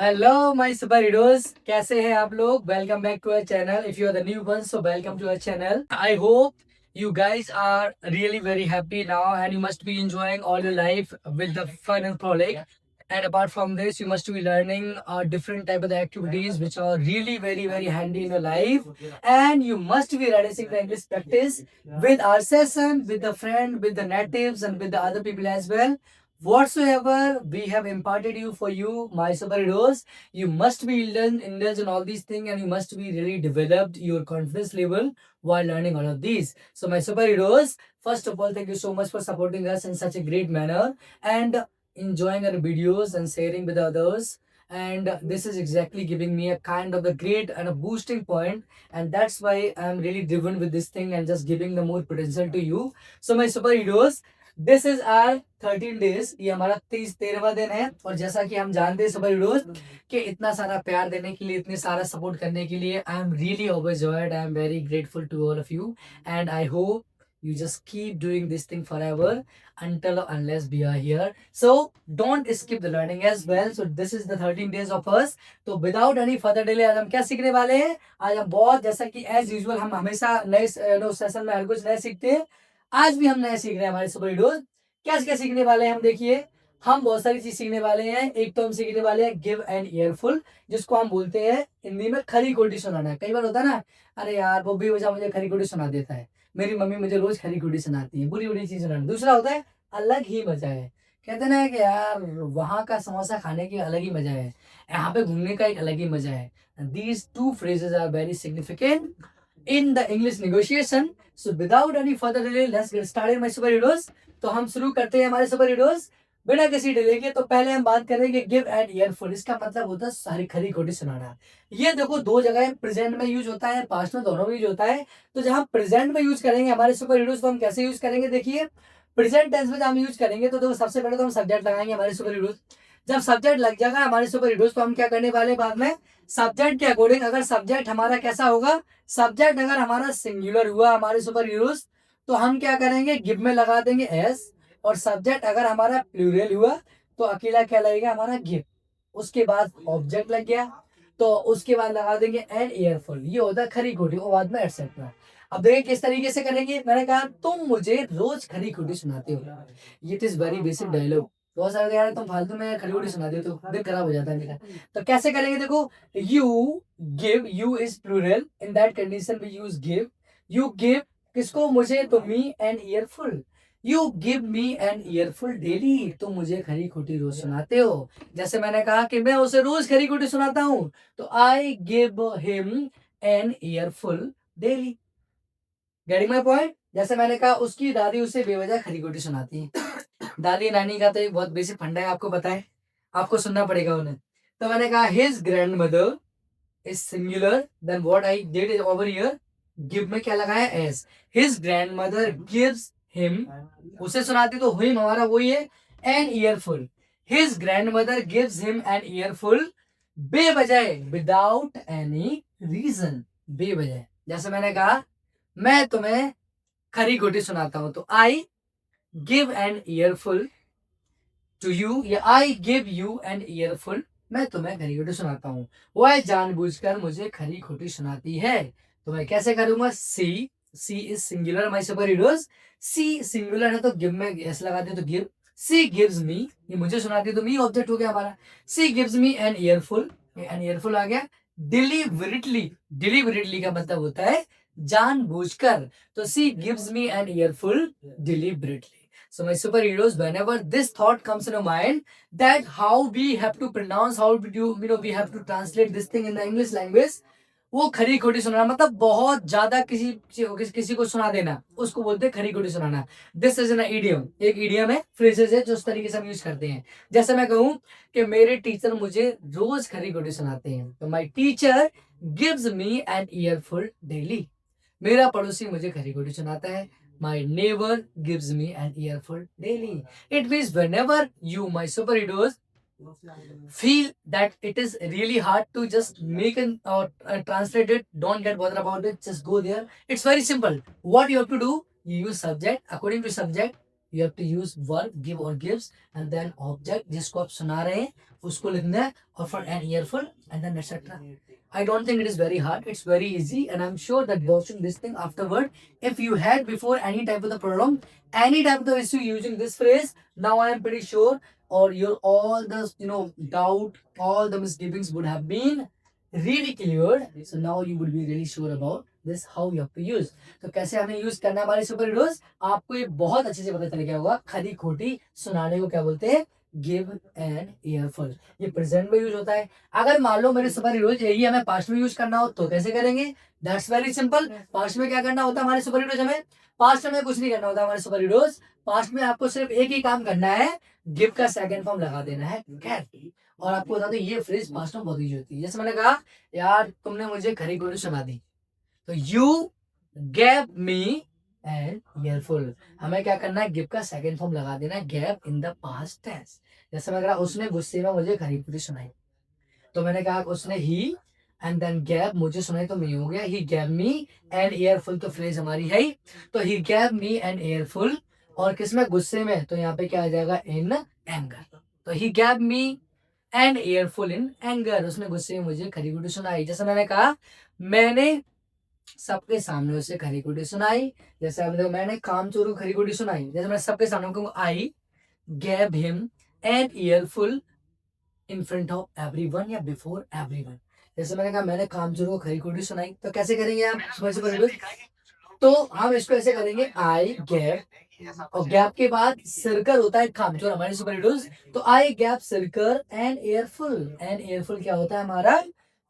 Hello my super heroes, कैसे हैं आप लोग। Welcome back to our channel. If you are the new one, so welcome to our channel. I hope you guys are really very happy now and you must be enjoying all your life with the fun and frolic. And apart from this, you must be learning different type of the activities which are really very handy in your life. And you must be reducing the English practice with our session, with the friend, with the natives and with the other people as well. Whatsoever we have imparted you for you, my super heroes, you must be indulged in all these things and you must be really developed your confidence level while learning all of these. So my super heroes, first of all, thank you so much for supporting us in such a great manner and enjoying our videos and sharing with others. And this is exactly giving me a kind of a great and a boosting point, and that's why I'm really driven with this thing and just giving the more potential to you. So my super heroes, this is our 13 days। ये हमारा 13वां दिन है। और जैसा कि हम जानते हैं सुपर हीरोज कि इतना सारा प्यार देने के लिए, इतने सारा सपोर्ट करने के लिए, I am really overjoyed. I am very grateful to all of you and I hope you just keep doing this thing forever until unless we are here. So don't skip the learning as well. So this is the 13 days of us. तो without any further delay आज हम क्या सीखने वाले हैं। आज हम बहुत, जैसा कि एज यूजुअल हम हमेशा नए सेशन में हर कुछ नया सीखते हैं, आज भी हम नया सीख रहे हैं। हमारे सुपर हीरोज क्या क्या सीखने वाले हैं हम देखिए। हम बहुत सारी चीज सीखने वाले हैं। एक तो हम सीखने वाले हैं गिव एन ईयरफुल, जिसको हम बोलते हैं हिंदी में खरी खोटी सुनाना। कई बार होता है ना, अरे यार वो भी वजह मुझे खरी खोटी सुना देता है, मेरी मम्मी मुझे रोज खरी खोटी सुनाती है, बुरी बुरी चीज सुनाना। दूसरा होता है अलग ही मजा है। कहते ना कि यार वहां का समोसा खाने की अलग ही मजा है, यहाँ पे घूमने का एक अलग ही मजा है। These two phrases are very significant in the English negotiation. So without any further delay, let's get started my super heroes. तो हम शुरू करते हैं हमारे सुपर हीरोज बिना किसी डिले के। तो पहले हम बात करेंगे गिव एंड ईयरफुल। इसका मतलब होता है सारी खरी खोटी सुनाना। ये देखो दो जगह प्रेजेंट में यूज होता है, पास्ट में दोनों में यूज होता है। तो जब हम प्रेजेंट में यूज करेंगे हमारे सुपर हीरोज, तो हम कैसे यूज करेंगे देखिए। प्रेजेंट टेंस में जब हम यूज करेंगे तो देखो सबसे पहले तो हम सब्जेक्ट लगाएंगे हमारे सुपर हीरोज। जब सब्जेक्ट लग जाएगा हमारे सुपर हीरोज तो हम क्या करने वाले बाद में, सब्जेक्ट के अकॉर्डिंग अगर सब्जेक्ट हमारा कैसा होगा, सब्जेक्ट अगर हमारा सिंगुलर हुआ हमारे सुपर हीरोज तो हम क्या करेंगे, गिव में लगा देंगे एस। और सब्जेक्ट अगर हमारा प्लूरल हुआ तो अकेला क्या लगेगा हमारा गिव। उसके बाद ऑब्जेक्ट लग गया तो उसके बाद लगा देंगे एन ईयरफुल। ये होता है खरी खोटी और बाद में एटसेट्रा। अब देखिए किस तरीके से करेंगे। मैंने कहा तुम मुझे रोज खरी खोटी सुनाते हो, ये इज वेरी बेसिक डायलॉग। बहुत सारे यार तुम फालतू में खड़ी खोटी सुना देते हो, दिल खराब हो जाता है मेरा। तो कैसे करेंगे देखो, you give, you is plural, in that condition we use give. You give किसको, मुझे, तो me an earful. You give me an earful daily, तुम मुझे खरी खोटी रोज सुनाते हो। जैसे मैंने कहा कि मैं उसे रोज खरी खोटी सुनाता हूँ, तो I give him an earful daily. Getting my point. जैसे मैंने कहा उसकी दादी उसे बेवजह खरी खोटी सुनाती है। दादी नानी का तो एक बहुत बेसिक फंडा है, आपको पता है, आपको सुनना पड़ेगा उन्हें। तो मैंने कहा his grand mother is singular, then what I did is over here, give में क्या लगाया S. His grand mother gives him, उसे सुनाती तो हिम हमारा वही है, an earful. His grand mother gives him an earful बेवजह, विदाउट एनी रीजन, बेवजह। जैसे मैंने कहा मैं तुम्हें खरी खोटी सुनाता हूं, तो I give an earful to you, या I give you an earful, मैं तुम्हें खरी खोटी सुनाता हूँ। वह जानबूझकर मुझे खरी खोटी सुनाती है। तो मैं कैसे करूंगा, she, she is singular my super heroes. She singular है तो गिव में एस लगा दे तो गिव। सी गिव्स मी, ये मुझे सुनाती है तो मी ऑब्जेक्ट हो गया हमारा। She gives me an earful, an earful आ गया। डिलीवरेटली, डिलीवरेटली का मतलब होता है जानबूझकर। तो she gives me an earful deliberately. So my superheroes, whenever this thought comes in your mind that how we have to pronounce, how we have to translate this thing in the English language, वो खरी खोटी सुनाना मतलब बहुत ज्यादा किसी को सुना देना, उसको बोलते हैं खरी खोटी सुनाना। दिस इज एन इडियम, एक इडियम है, फ्रेजेस है जो उस तरीके से हम यूज करते हैं। जैसे मैं कहूँ कि मेरे टीचर मुझे रोज खरी खोटी सुनाते हैं, तो my teacher gives me an earful daily, मेरा पड़ोसी मुझे खरी खोटी सुनाता है। My neighbor gives me an earful daily. It means whenever you, my superheroes, feel that it is really hard to just make an or translate it, don't get bothered about it. Just go there. It's very simple. What you have to do, you use subject. According to subject, you have to use verb give और gives and then object जिसको आप सुना रहे हैं उसको लिखना है और for an earful and then etcetera. I don't think it is very hard. It's very easy, and I'm sure that watching this thing afterward, if you had before any type of the problem, any type of the issue using this phrase, now I am pretty sure, or your all the doubt, all the misgivings would have been really cleared. So now you will be really sure about this how you have to use. तो कैसे हमें use करना है हमारे super heroes, आपको ये बहुत अच्छे से पता चल गया होगा. खरी खोटी सुनाने को क्या बोलते हैं? Give an earful. ये प्रेजेंट में यूज होता है. अगर मान लो मेरे सुपर हीरोज यही हमें पास्ट में यूज करना हो तो कैसे करेंगे? That's very simple. पास्ट में क्या करना होता है हमारे सुपर हीरोज? हमें पास्ट में कुछ नहीं करना होता हमारे सुपर हीरोज. पास्ट में आपको सिर्फ एक ही काम करना है, गिव का सेकंड फॉर्म लगा देना है गेट. और आपको बता दो ये फ्रेज पास्ट में बहुत यूज होती है. जैसे मैंने कहा यार तुमने मुझे खरी खोटी सुना दी, तो यू गैव मी एन ईयरफुल. हमें क्या करना है? गिव का सेकंड फॉर्म लगा देना है gave in the past tense. जैसे मैं कहा उसने गुस्से में मुझे खरी खोटी सुनाई, तो मैंने कहा उसने ही एंड देन गैव मुझे सुनाई तो मी हो गया. ही गैव मी एन ईयरफुल तो फ्रेज हमारी है ही. तो ही गैव मी एन ईयरफुल और किसमें? गुस्से में. तो यहाँ पे क्या आ जाएगा? In anger. तो he gave me an earful in anger. उसने गुस्से में मुझे खरी खोटी सुनाई. जैसे मैंने कहा मैंने सबके सामने उसे खरी खोटी सुनाई. जैसे अब देखो मैंने कामचोर को खरी खोटी सुनाई. जैसे मैं सबके सामने कहूँ I gave him an earful in front of everyone या बिफोर एवरीवन. जैसे मैंने कहा मैंने कामचोर को खरी खोटी सुनाई, तो कैसे करेंगे आप? समझ से तो हम इसको ऐसे करेंगे आई गैव और गैप के बाद सर्कल होता है कामचोर हमारे सुपर हीरोज. तो आई gap circle N earful. An ईयरफुल क्या होता है? हमारा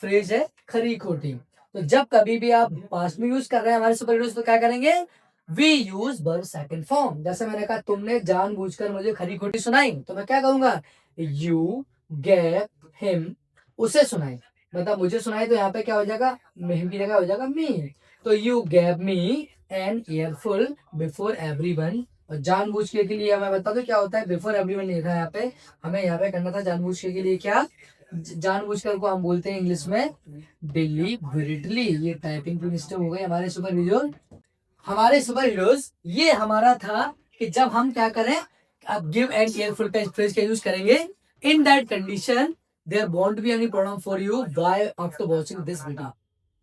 फ्रेज है खरी खोटी. तो जब कभी भी आप पास्ट में यूज कर रहे हैं हमारे सुपर हीरोज तो क्या करेंगे? We use verb second form. जैसे मैंने कहा तुमने जानबूझकर मुझे खरी खोटी सुनाई, तो मैं क्या कहूंगा? You gave him. उसे सुनाई मतलब मुझे सुनाई, तो यहाँ पे क्या हो जाएगा? हिम की जगह हो जाएगा मी. तो you gave me an earful before everyone. और जानबूझ के लिए मैं बता दूं क्या होता है? बिफोर एवरीवन लिखा है यहाँ पे. हमें यहाँ पे करना था जानबूझ के लिए क्या? जानबूझकर को हम बोलते हैं इंग्लिश में डिलीबरेटली. ये टाइपिंग की मिस्टेक हो गई हमारे सुपर हीरोज. हमारे सुपर हीरोज ये हमारा था कि जब हम क्या करें? अब गिव एंड ईयरफुल का फ्रेज का यूज करेंगे. इन that condition there won't be any problem for you why after watching this video,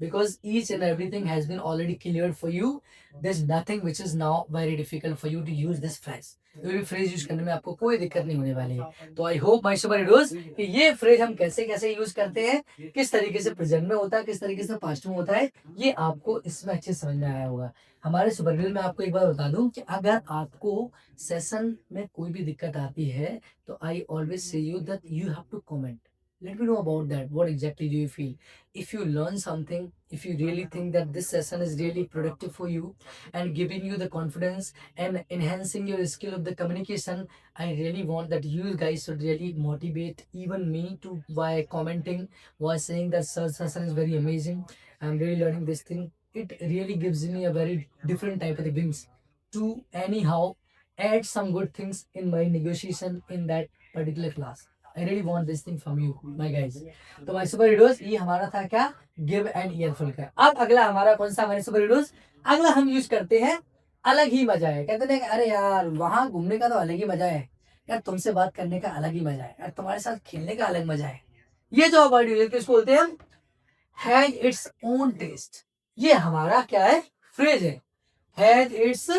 because each and everything has been already cleared for you. There's nothing which is now very difficult for you to use this phrase. कोई भी phrase use करने में आपको कोई दिक्कत नहीं होने वाली है. तो I hope my super heroes कि ये फ्रेज हम कैसे कैसे यूज करते हैं, किस तरीके से प्रेजेंट में होता है, किस तरीके से पास्ट में होता है, ये आपको इसमें अच्छे समझ में आया होगा. हमारे सुपर हीरोज में आपको एक बार बता दूं कि अगर आपको सेशन में कोई भी दिक्कत आती है तो I always say you that you have to comment. Let me know about that. What exactly do you feel? If you learn something, if you really think that this session is really productive for you and giving you the confidence and enhancing your skill of the communication, I really want that you guys should really motivate even me to by commenting, by saying that sir session is very amazing. I'm really learning this thing. It really gives me a very different type of the wings to anyhow add some good things in my negotiation in that particular class. I really want this thing from you, my guys. तो my super heroes ये हमारा था क्या? Give and earful का. अब अगला हमारा कौन सा हमारे super heroes? अगला हम यूज करते हैं अलग ही मजा है. कहते हैं अरे यार वहां घूमने का तो अलग ही मजा है यार, तुमसे बात करने का अलग ही मजा है यार, तुम्हारे साथ खेलने का अलग मजा है. ये जो वर्ड यूज किसको बोलते हैं हम? Has its own test. ये हमारा क्या है? फ्रेज है. Has its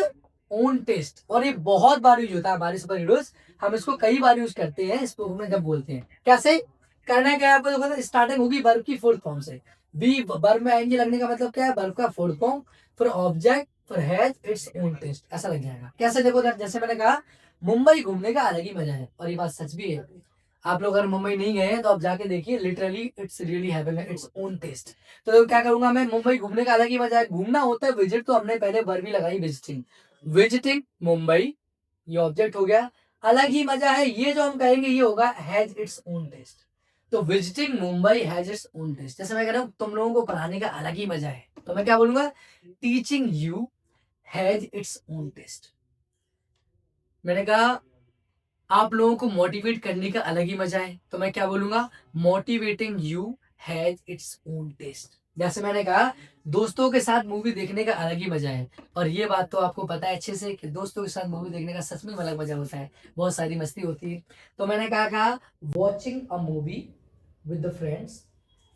own test. और ये बहुत बार यूज होता है हमारे सुपर हीरोज. हम इसको कई बार यूज करते हैं इसको में जब बोलते हैं. कैसे करना क्या है आपको देखो. स्टार्टिंग होगी वर्ब की फोर्थ फॉर्म से. बी वर्ब में आएंगे लगने का मतलब क्या है? वर्ब का फोर्थ फॉर्म फिर ऑब्जेक्ट फिर हैज इट्स ओन टेस्ट ऐसा लग जाएगा. कैसे देखो जैसे मैंने कहा मुंबई घूमने का अलग ही मजा है. और ये बात सच भी है. आप लोग अगर मुंबई नहीं गए हैं तो आप जाके देखिए. Literally it's really having its own test. तो क्या करूंगा मैं? मुंबई घूमने का अलग ही मजा है. घूमना होता है विजिट, तो हमने पहले वर्ब ही लगाई विजिटिंग. विजिटिंग मुंबई ये ऑब्जेक्ट हो गया. अलग ही मजा है ये जो हम कहेंगे ये होगा हैज इट्स ओन टेस्ट. तो visiting Mumbai has its own test. जैसे मैं कह रहा हूँ तुम लोगों को पढ़ाने का अलग ही मजा है, तो मैं क्या बोलूंगा? Teaching you has its own test. मैंने कहा आप लोगों को मोटिवेट करने का अलग ही मजा है, तो मैं क्या बोलूंगा? Motivating you has its own test. जैसे मैंने कहा, दोस्तों के साथ मूवी देखने का अलग ही मजा है। और ये बात तो आपको पता है अच्छे से कि दोस्तों के साथ मूवी देखने का सच में अलग मजा होता है, बहुत सारी मस्ती होती है। तो मैंने कहा watching a movie with the friends,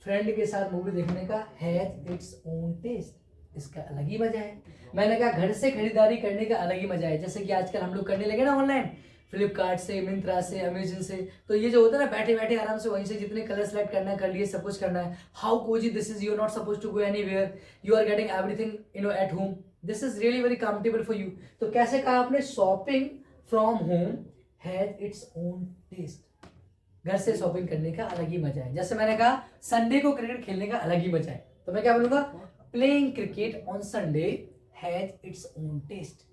friend के साथ मूवी देखने का हैज इट्स ओन टेस्ट, इसका अलग ही मजा है। मैंने कहा घर से खरीदारी करने का अलग ही मजा है, जैसे कि आजकल हम लोग करने लगे ना ऑनलाइन, फ्लिपकार्ट से, मिंत्रा से, अमेजन से। तो ये जो होता है ना, बैठे बैठे आराम से वहीं से जितने कलर सेलेक्ट करना है कर लिए, सब कुछ करना है। How cosy this is, you are not suppose to go anywhere, you are getting everything at home. This is really very comfortable for you. तो कैसे कहा आपने, shopping from home has its own taste, घर से shopping करने का अलग ही मजा है। जैसे मैंने कहा संडे को क्रिकेट खेलने का अलग ही मजा है, तो मैं क्या बोलूंगा, playing cricket on Sunday has its own test.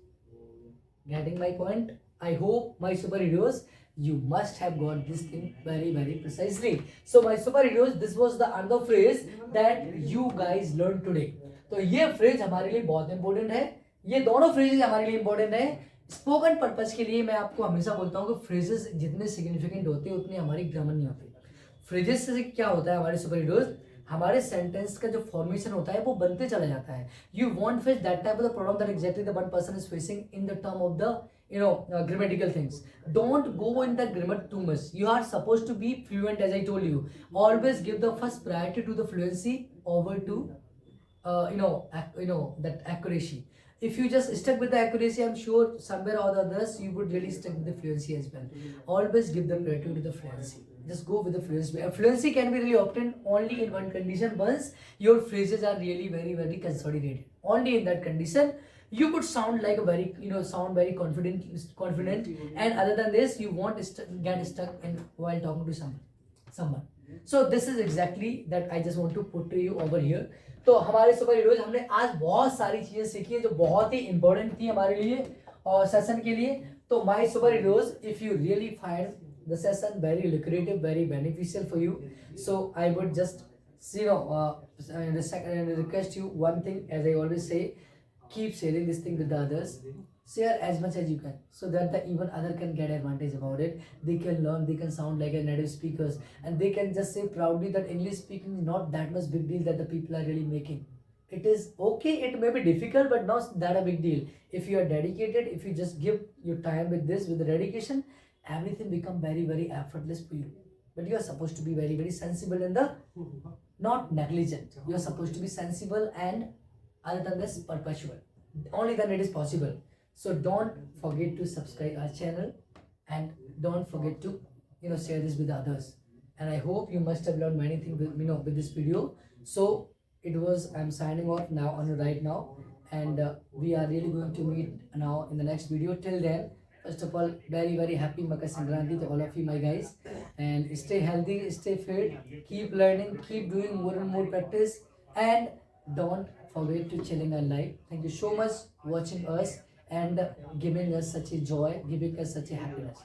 Getting my point? I hope my superheroes, you must have got this thing very very precisely. So my superheroes, this was the another phrase that you guys learned today. तो ये phrase हमारे लिए बहुत important है, ये दोनों phrases हमारे लिए इंपॉर्टेंट है। स्पोकन पर्पज के लिए मैं आपको हमेशा बोलता हूँ कि फ्रेजेस जितने सिग्निफिकेंट होते हैं उतनी हमारी ग्रामर नहीं होती। फ्रेजेस से क्या होता है, हमारे सुपर हीरोज, हमारे सेंटेंस का जो फॉर्मेशन होता है वो बनते चला जाता है। You want face that type of the problem that exactly the one person is facing in the term of the grammatical things. Don't go in the grammar too much. You are supposed to be fluent, as I told you. Always give the first priority to the fluency over to that accuracy. If you just stuck with the accuracy, I'm sure somewhere or the others you would really stick with the fluency as well. Always give the priority to the fluency. Just go with the fluency. Fluency can be really obtained only in one condition: once your phrases are really very very consolidated. Only in that condition you could sound like a very sound very confident, and other than this you won't get stuck in while talking to someone. So this is exactly that I just want to put to you over here. तो हमारे super heroes, हमने आज बहुत सारी चीजें सीखी है जो बहुत ही इंपॉर्टेंट थी हमारे लिए और सेशन के लिए। तो my super heroes, if you really find the session very lucrative, very beneficial for you, so I would just request you one thing, as I always say, keep sharing this thing with the others. Share as much as you can, so that the even other can get advantage about it. They can learn, they can sound like a native speakers, and they can just say proudly that English speaking is not that much big deal that the people are really making. It is okay, it may be difficult, but not that a big deal. If you are dedicated, if you just give your time with this, with the dedication, everything become very very effortless for you. But you are supposed to be very very sensible and the not negligent. You are supposed to be sensible and other than this perpetual. Only then it is possible. So don't forget to subscribe our channel, and don't forget to share this with others. And I hope you must have learned many things with this video. So it was, I'm signing off now on right now, and we are really going to meet now in the next video. Till then, first of all, very very happy Makar Sankranti to all of you, my guys, and stay healthy, stay fit, keep learning, keep doing more and more practice, and don't forget to chill in our life. Thank you so much watching us and giving us such a joy, giving us such a happiness.